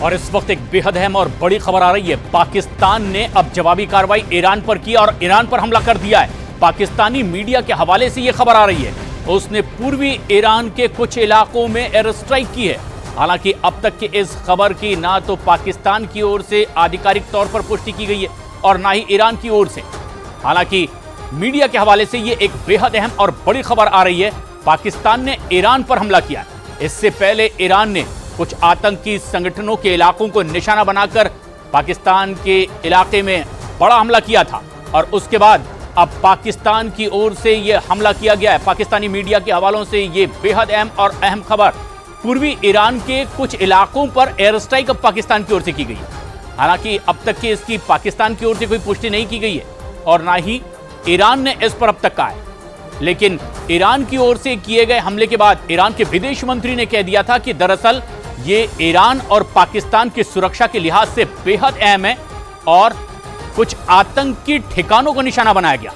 और इस वक्त एक बेहद अहम और बड़ी खबर आ रही है। पाकिस्तान ने अब जवाबी कार्रवाई ईरान पर की और ईरान पर हमला कर दिया है। पाकिस्तानी मीडिया के हवाले से यह खबर आ रही है, उसने पूर्वी ईरान के कुछ इलाकों में एयर स्ट्राइक की है। हालांकि अब तक की इस खबर की ना तो पाकिस्तान की ओर से आधिकारिक तौर पर पुष्टि की गई है और ना ही ईरान की ओर से। हालांकि मीडिया के हवाले से यह एक बेहद अहम और बड़ी खबर आ रही है। पाकिस्तान ने ईरान पर हमला किया। इससे पहले ईरान ने कुछ आतंकी संगठनों के इलाकों को निशाना बनाकर पाकिस्तान के इलाके में बड़ा हमला किया था और उसके बाद अब पाकिस्तान की ओर से यह हमला किया गया है। पाकिस्तानी मीडिया के हवालों से यह बेहद अहम और अहम खबर, पूर्वी ईरान के कुछ इलाकों पर एयर स्ट्राइक अब पाकिस्तान की ओर से की गई है। हालांकि अब तक की इसकी पाकिस्तान की ओर से कोई पुष्टि नहीं की गई है और ना ही ईरान ने इस पर अब तक कहा है। लेकिन ईरान की ओर से किए गए हमले के बाद ईरान के विदेश मंत्री ने कह दिया था कि दरअसल ये ईरान और पाकिस्तान की सुरक्षा के लिहाज से बेहद अहम है और कुछ आतंकी ठिकानों को निशाना बनाया गया।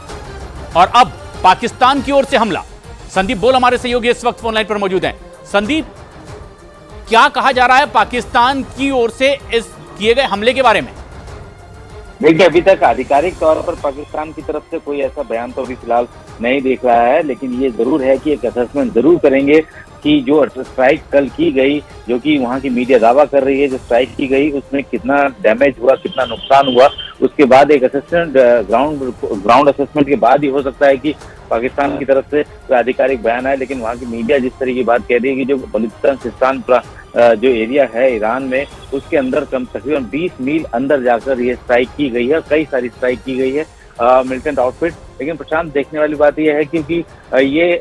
और अब पाकिस्तान की ओर से हमला। संदीप बोल हमारे सहयोगी इस वक्त फोन लाइन पर मौजूद हैं। संदीप, क्या कहा जा रहा है पाकिस्तान की ओर से इस किए गए हमले के बारे में? देखिए, अभी तक आधिकारिक तौर पर पाकिस्तान की तरफ से कोई ऐसा बयान तो अभी फिलहाल नहीं देख रहा है, लेकिन ये जरूर है कि एक असेसमेंट जरूर करेंगे कि जो स्ट्राइक कल की गई, जो कि वहाँ की मीडिया दावा कर रही है, जो स्ट्राइक की गई उसमें कितना डैमेज हुआ, कितना नुकसान हुआ, उसके बाद एक असेसमेंट ग्राउंड असेसमेंट के बाद ही हो सकता है कि पाकिस्तान की तरफ से कोई आधिकारिक बयान आए। लेकिन वहाँ की मीडिया जिस तरह की बात कह रही है कि जो बलूचिस्तान सिस्तान जो एरिया है ईरान में, उसके अंदर तकरीबन 20 मील अंदर जाकर ये स्ट्राइक की गई है। कई सारी स्ट्राइक की गई है मिलिटेंट आउटफिट। लेकिन प्रशांत, देखने वाली बात यह है क्योंकि ये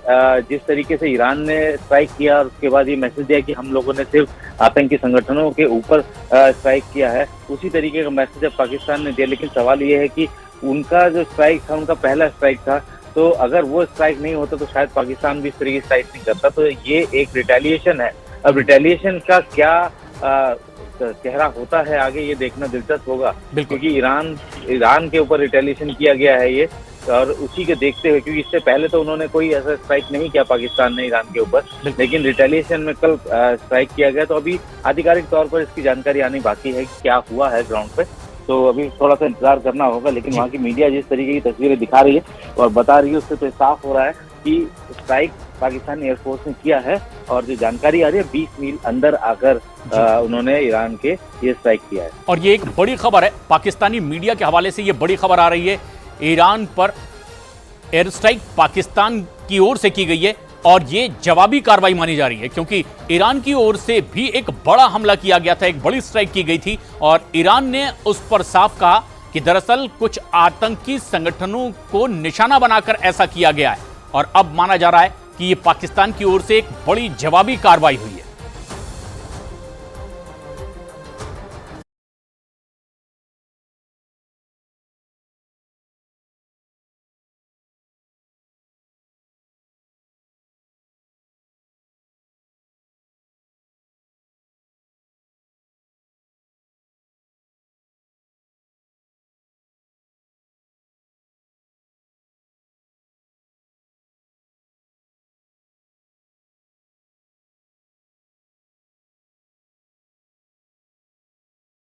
जिस तरीके से ईरान ने स्ट्राइक किया और उसके बाद ये मैसेज दिया कि हम लोगों ने सिर्फ आतंकी संगठनों के ऊपर स्ट्राइक किया है, उसी तरीके का मैसेज अब पाकिस्तान ने दिया। लेकिन सवाल ये है कि उनका जो स्ट्राइक था, उनका पहला स्ट्राइक था, तो अगर वो स्ट्राइक नहीं होता तो शायद पाकिस्तान भी इस तरीके की स्ट्राइक नहीं करता। तो ये एक रिटेलिएशन है। अब रिटेलिएशन का क्या चेहरा होता है आगे, ये देखना दिलचस्प होगा, क्योंकि ईरान के ऊपर रिटेलिएशन किया गया है ये, और उसी के देखते हुए, क्योंकि इससे पहले तो उन्होंने कोई ऐसा स्ट्राइक नहीं किया पाकिस्तान ने ईरान के ऊपर, लेकिन रिटेलिएशन में कल स्ट्राइक किया गया। तो अभी आधिकारिक तौर पर इसकी जानकारी आनी बाकी है कि क्या हुआ है ग्राउंड पे, तो अभी थोड़ा सा इंतजार करना होगा। लेकिन वहाँ की मीडिया जिस तरीके की तस्वीरें दिखा रही है और बता रही है, उससे तो साफ हो रहा है कि स्ट्राइक पाकिस्तानी एयरफोर्स ने किया है और जो जानकारी आ रही है 20 मील अंदर आकर उन्होंने ईरान के ये स्ट्राइक किया है। और ये एक बड़ी खबर है, पाकिस्तानी मीडिया के हवाले से ये बड़ी खबर आ रही है। ईरान पर एयर स्ट्राइक पाकिस्तान की ओर से की गई है और ये जवाबी कार्रवाई मानी जा रही है, क्योंकि ईरान की ओर से भी एक बड़ा हमला किया गया था, एक बड़ी स्ट्राइक की गई थी और ईरान ने उस पर साफ कहा कि दरअसल कुछ आतंकी संगठनों को निशाना बनाकर ऐसा किया गया है। और अब माना जा रहा है कि ये पाकिस्तान की ओर से एक बड़ी जवाबी कार्रवाई हुई है।